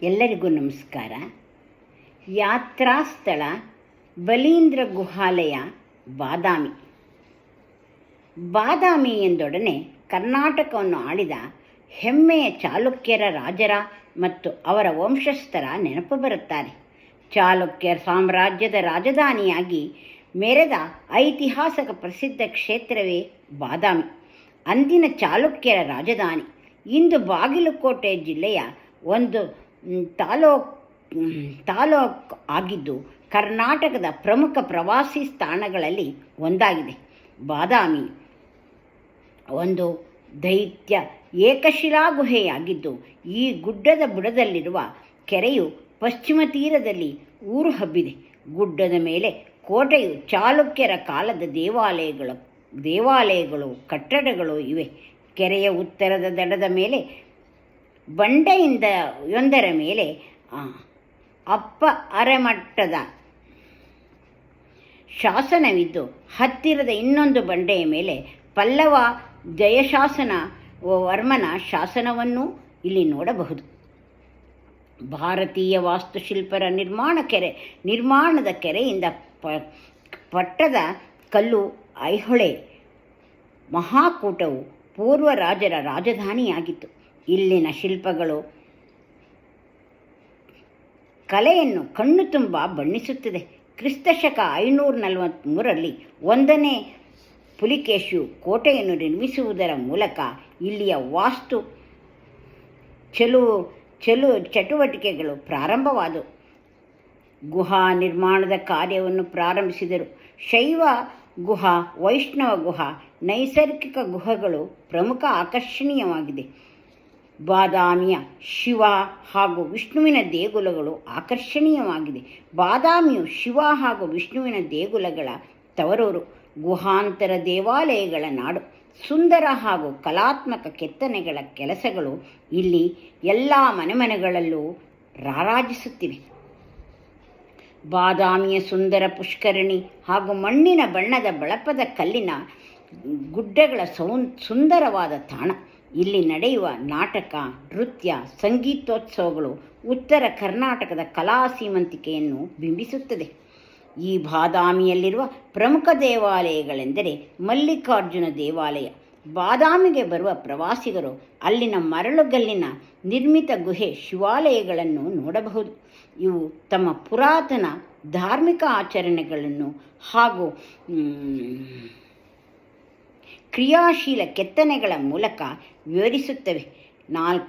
ಎಲ್ಲರಿಗೂ ನಮಸ್ಕಾರ. ಯಾತ್ರಾ ಸ್ಥಳ ಬಲೀಂದ್ರ ಗುಹಾಲಯ, ಬಾದಾಮಿ. ಬಾದಾಮಿ ಎಂದೊಡನೆ ಕರ್ನಾಟಕವನ್ನು ಆಳಿದ ಹೆಮ್ಮೆಯ ಚಾಲುಕ್ಯರ ರಾಜರ ಮತ್ತು ಅವರ ವಂಶಸ್ಥರ ನೆನಪು ಬರುತ್ತಾರೆ. ಚಾಲುಕ್ಯ ಸಾಮ್ರಾಜ್ಯದ ರಾಜಧಾನಿಯಾಗಿ ಮೆರೆದ ಐತಿಹಾಸಿಕ ಪ್ರಸಿದ್ಧ ಕ್ಷೇತ್ರವೇ ಬಾದಾಮಿ. ಅಂದಿನ ಚಾಲುಕ್ಯರ ರಾಜಧಾನಿ. ಇಂದು ಬಾಗಲಕೋಟೆ ಜಿಲ್ಲೆಯ ಒಂದು ತಾಲೂಕು ಆಗಿದ್ದು ಕರ್ನಾಟಕದ ಪ್ರಮುಖ ಪ್ರವಾಸಿ ತಾಣಗಳಲ್ಲಿ ಒಂದಾಗಿದೆ. ಬಾದಾಮಿ ಒಂದು ದೈತ್ಯ ಏಕಶಿಲಾ ಗುಹೆಯಾಗಿದ್ದು ಈ ಗುಡ್ಡದ ಬುಡದಲ್ಲಿರುವ ಕೆರೆಯು ಪಶ್ಚಿಮ ತೀರದಲ್ಲಿ ಊರು ಹಬ್ಬಿದೆ. ಗುಡ್ಡದ ಮೇಲೆ ಕೋಟೆಯು ಚಾಲುಕ್ಯರ ಕಾಲದ ದೇವಾಲಯಗಳು ಕಟ್ಟಡಗಳು ಇವೆ. ಕೆರೆಯ ಉತ್ತರದ ದಡದ ಮೇಲೆ ಬಂಡೆಯೊಂದರ ಮೇಲೆ ಅಪ್ಪ ಅರೆಮಟ್ಟದ ಶಾಸನವಿದ್ದು ಹತ್ತಿರದ ಇನ್ನೊಂದು ಬಂಡೆಯ ಮೇಲೆ ಪಲ್ಲವ ಜಯಶಾಸನ ವರ್ಮನ ಶಾಸನವನ್ನು ಇಲ್ಲಿ ನೋಡಬಹುದು. ಭಾರತೀಯ ವಾಸ್ತುಶಿಲ್ಪರ ನಿರ್ಮಾಣದ ಕೆರೆಯಿಂದ ಪಟ್ಟದ ಕಲ್ಲು ಐಹೊಳೆ ಮಹಾಕೂಟವು ಪೂರ್ವ ರಾಜರ ರಾಜಧಾನಿಯಾಗಿತ್ತು. ಇಲ್ಲಿನ ಶಿಲ್ಪಗಳು ಕಲೆಯನ್ನು ಕಣ್ಣು ತುಂಬ ಬಣ್ಣಿಸುತ್ತದೆ. ಕ್ರಿಸ್ತಶಕ 543ರಲ್ಲಿ 1ನೇ ಪುಲಿಕೇಶಿಯು ಕೋಟೆಯನ್ನು ನಿರ್ಮಿಸುವುದರ ಮೂಲಕ ಇಲ್ಲಿಯ ವಾಸ್ತು ಚಟುವಟಿಕೆಗಳು ಪ್ರಾರಂಭವಾದವು. ಗುಹಾ ನಿರ್ಮಾಣದ ಕಾರ್ಯವನ್ನು ಪ್ರಾರಂಭಿಸಿದರು. ಶೈವ ಗುಹಾ, ವೈಷ್ಣವ ಗುಹಾ, ನೈಸರ್ಗಿಕ ಗುಹೆಗಳು ಪ್ರಮುಖ ಆಕರ್ಷಣೀಯವಾಗಿದೆ. ಬಾದಾಮಿಯ ಶಿವ ಹಾಗೂ ವಿಷ್ಣುವಿನ ದೇಗುಲಗಳು ಆಕರ್ಷಣೀಯವಾಗಿದೆ. ಬಾದಾಮಿಯು ಶಿವ ಹಾಗೂ ವಿಷ್ಣುವಿನ ದೇಗುಲಗಳ ತವರೂರು, ಗುಹಾಂತರ ದೇವಾಲಯಗಳ ನಾಡು. ಸುಂದರ ಹಾಗೂ ಕಲಾತ್ಮಕ ಕೆತ್ತನೆಗಳ ಕೆಲಸಗಳು ಇಲ್ಲಿ ಎಲ್ಲ ಮನೆಗಳಲ್ಲೂ ರಾರಾಜಿಸುತ್ತಿವೆ. ಬಾದಾಮಿಯ ಸುಂದರ ಪುಷ್ಕರಣಿ ಹಾಗೂ ಮಣ್ಣಿನ ಬಣ್ಣದ ಬಳಪದ ಕಲ್ಲಿನ ಗುಡ್ಡಗಳ ಸುಂದರವಾದ ತಾಣ. ಇಲ್ಲಿ ನಡೆಯುವ ನಾಟಕ, ನೃತ್ಯ, ಸಂಗೀತೋತ್ಸವಗಳು ಉತ್ತರ ಕರ್ನಾಟಕದ ಕಲಾ ಶ್ರೀಮಂತಿಕೆಯನ್ನು ಬಿಂಬಿಸುತ್ತದೆ. ಈ ಬಾದಾಮಿಯಲ್ಲಿರುವ ಪ್ರಮುಖ ದೇವಾಲಯಗಳೆಂದರೆ ಮಲ್ಲಿಕಾರ್ಜುನ ದೇವಾಲಯ. ಬಾದಾಮಿಗೆ ಬರುವ ಪ್ರವಾಸಿಗರು ಅಲ್ಲಿನ ಮರಳುಗಲ್ಲಿನ ನಿರ್ಮಿತ ಗುಹೆ ಶಿವಾಲಯಗಳನ್ನು ನೋಡಬಹುದು. ಇವು ತಮ್ಮ ಪುರಾತನ ಧಾರ್ಮಿಕ ಆಚರಣೆಗಳನ್ನು ಹಾಗೂ ಕ್ರಿಯಾಶೀಲ ಕೆತ್ತನೆಗಳ ಮೂಲಕ ವಿವರಿಸುತ್ತವೆ. 4